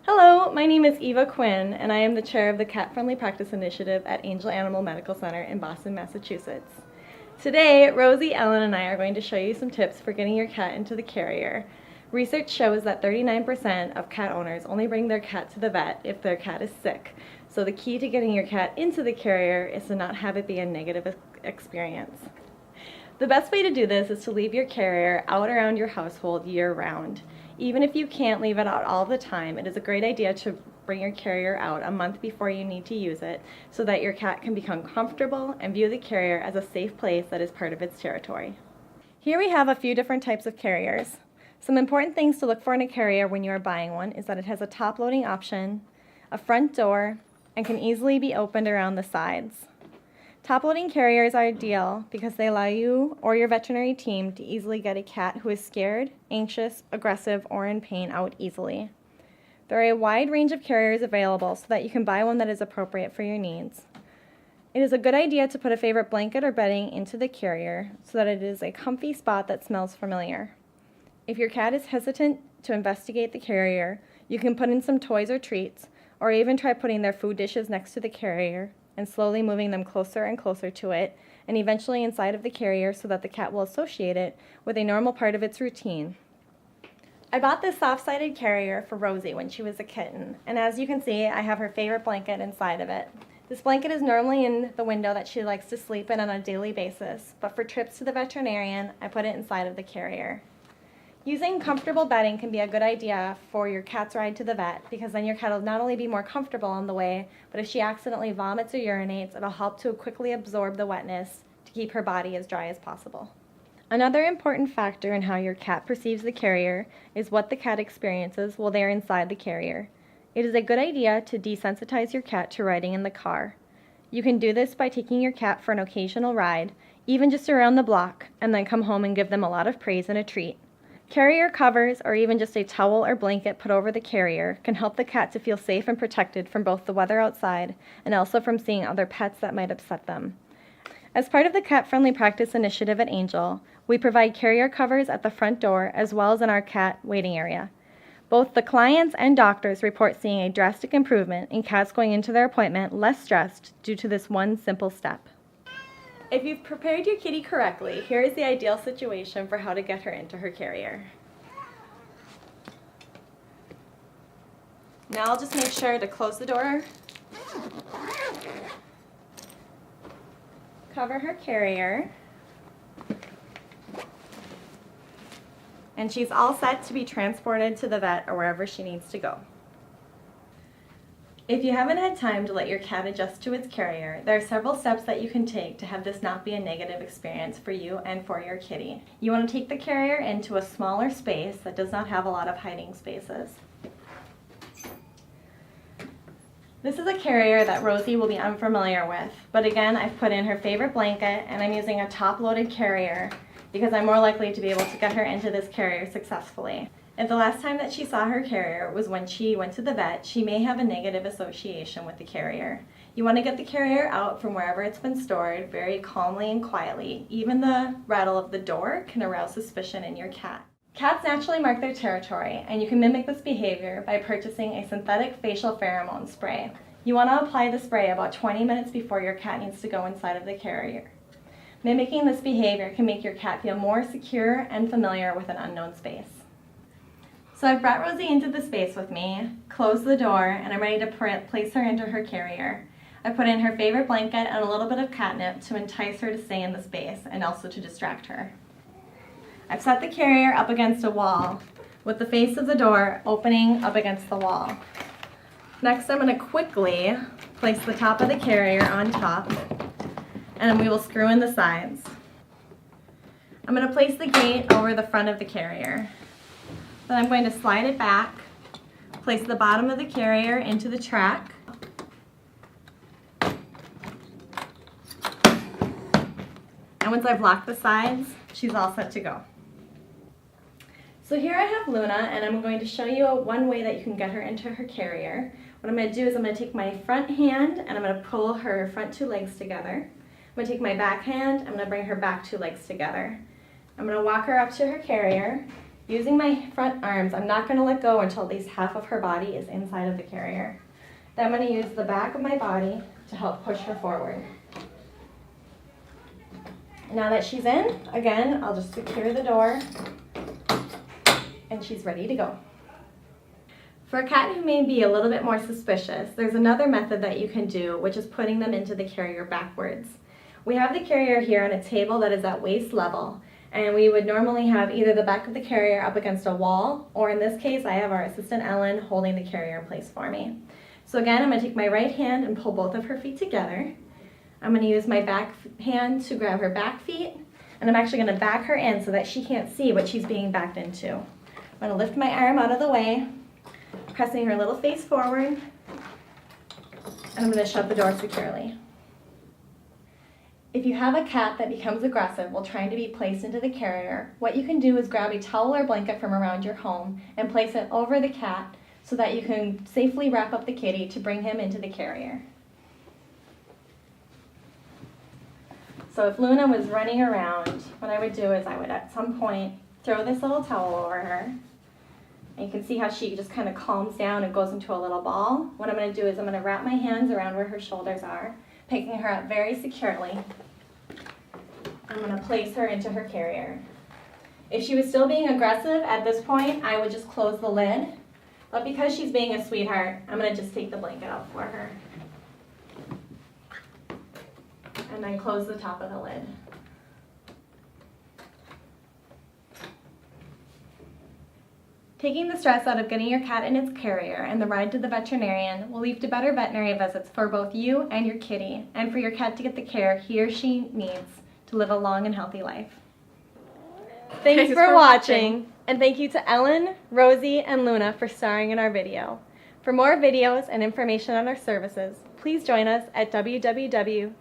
Hello, my name is Eva Quinn, and I am the chair of the Cat Friendly Practice Initiative at Angel Animal Medical Center in Boston, Massachusetts. Today, Rosie, Ellen, and I are going to show you some tips for getting your cat into the carrier. Research shows that 39% of cat owners only bring their cat to the vet if their cat is sick. So the key to getting your cat into the carrier is to not have it be a negative experience. The best way to do this is to leave your carrier out around your household year-round. Even if you can't leave it out all the time, it is a great idea to bring your carrier out a month before you need to use it so that your cat can become comfortable and view the carrier as a safe place that is part of its territory. Here we have a few different types of carriers. Some important things to look for in a carrier when you are buying one is that it has a top-loading option, a front door, and can easily be opened around the sides. Top-loading carriers are ideal because they allow you or your veterinary team to easily get a cat who is scared, anxious, aggressive, or in pain out easily. There are a wide range of carriers available so that you can buy one that is appropriate for your needs. It is a good idea to put a favorite blanket or bedding into the carrier so that it is a comfy spot that smells familiar. If your cat is hesitant to investigate the carrier, you can put in some toys or treats, or even try putting their food dishes next to the carrier and slowly moving them closer and closer to it, and eventually inside of the carrier so that the cat will associate it with a normal part of its routine. I bought this soft-sided carrier for Rosie when she was a kitten, and as you can see, I have her favorite blanket inside of it. This blanket is normally in the window that she likes to sleep in on a daily basis, but for trips to the veterinarian, I put it inside of the carrier. Using comfortable bedding can be a good idea for your cat's ride to the vet because then your cat will not only be more comfortable on the way, but if she accidentally vomits or urinates, it'll help to quickly absorb the wetness to keep her body as dry as possible. Another important factor in how your cat perceives the carrier is what the cat experiences while they are inside the carrier. It is a good idea to desensitize your cat to riding in the car. You can do this by taking your cat for an occasional ride, even just around the block, and then come home and give them a lot of praise and a treat. Carrier covers, or even just a towel or blanket put over the carrier, can help the cat to feel safe and protected from both the weather outside and also from seeing other pets that might upset them. As part of the Cat Friendly Practice Initiative at Angel, we provide carrier covers at the front door as well as in our cat waiting area. Both the clients and doctors report seeing a drastic improvement in cats going into their appointment less stressed due to this one simple step. If you've prepared your kitty correctly, here is the ideal situation for how to get her into her carrier. Now I'll just make sure to close the door, cover her carrier, and she's all set to be transported to the vet or wherever she needs to go. If you haven't had time to let your cat adjust to its carrier, there are several steps that you can take to have this not be a negative experience for you and for your kitty. You want to take the carrier into a smaller space that does not have a lot of hiding spaces. This is a carrier that Rosie will be unfamiliar with, but again, I've put in her favorite blanket and I'm using a top-loaded carrier because I'm more likely to be able to get her into this carrier successfully. If the last time that she saw her carrier was when she went to the vet, she may have a negative association with the carrier. You want to get the carrier out from wherever it's been stored very calmly and quietly. Even the rattle of the door can arouse suspicion in your cat. Cats naturally mark their territory, and you can mimic this behavior by purchasing a synthetic facial pheromone spray. You want to apply the spray about 20 minutes before your cat needs to go inside of the carrier. Mimicking this behavior can make your cat feel more secure and familiar with an unknown space. So I've brought Rosie into the space with me, closed the door, and I'm ready to place her into her carrier. I put in her favorite blanket and a little bit of catnip to entice her to stay in the space and also to distract her. I've set the carrier up against a wall with the face of the door opening up against the wall. Next, I'm going to quickly place the top of the carrier on top, and we will screw in the sides. I'm going to place the gate over the front of the carrier. Then I'm going to slide it back, place the bottom of the carrier into the track, and once I've locked the sides, she's all set to go. So here I have Luna, and I'm going to show you one way that you can get her into her carrier. What I'm going to do is I'm going to take my front hand and I'm going to pull her front two legs together. I'm going to take my back hand, I'm going to bring her back two legs together. I'm going to walk her up to her carrier. Using my front arms, I'm not going to let go until at least half of her body is inside of the carrier. Then I'm going to use the back of my body to help push her forward. Now that she's in, again, I'll just secure the door and she's ready to go. For a cat who may be a little bit more suspicious, there's another method that you can do, which is putting them into the carrier backwards. We have the carrier here on a table that is at waist level, and we would normally have either the back of the carrier up against a wall, or in this case, I have our assistant Ellen holding the carrier in place for me. So again, I'm going to take my right hand and pull both of her feet together. I'm going to use my back hand to grab her back feet, and I'm actually going to back her in so that she can't see what she's being backed into. I'm going to lift my arm out of the way, pressing her little face forward, and I'm going to shut the door securely. If you have a cat that becomes aggressive while trying to be placed into the carrier, what you can do is grab a towel or blanket from around your home and place it over the cat so that you can safely wrap up the kitty to bring him into the carrier. So if Luna was running around, what I would do is I would at some point throw this little towel over her. And you can see how she just kind of calms down and goes into a little ball. What I'm going to do is I'm going to wrap my hands around where her shoulders are, picking her up very securely. I'm going to place her into her carrier. If she was still being aggressive at this point, I would just close the lid. But because she's being a sweetheart, I'm going to just take the blanket out for her. And then close the top of the lid. Taking the stress out of getting your cat in its carrier and the ride to the veterinarian will lead to better veterinary visits for both you and your kitty, and for your cat to get the care he or she needs to live a long and healthy life. Thanks for watching, and thank you to Ellen, Rosie, and Luna for starring in our video. For more videos and information on our services, please join us at www.angel.org.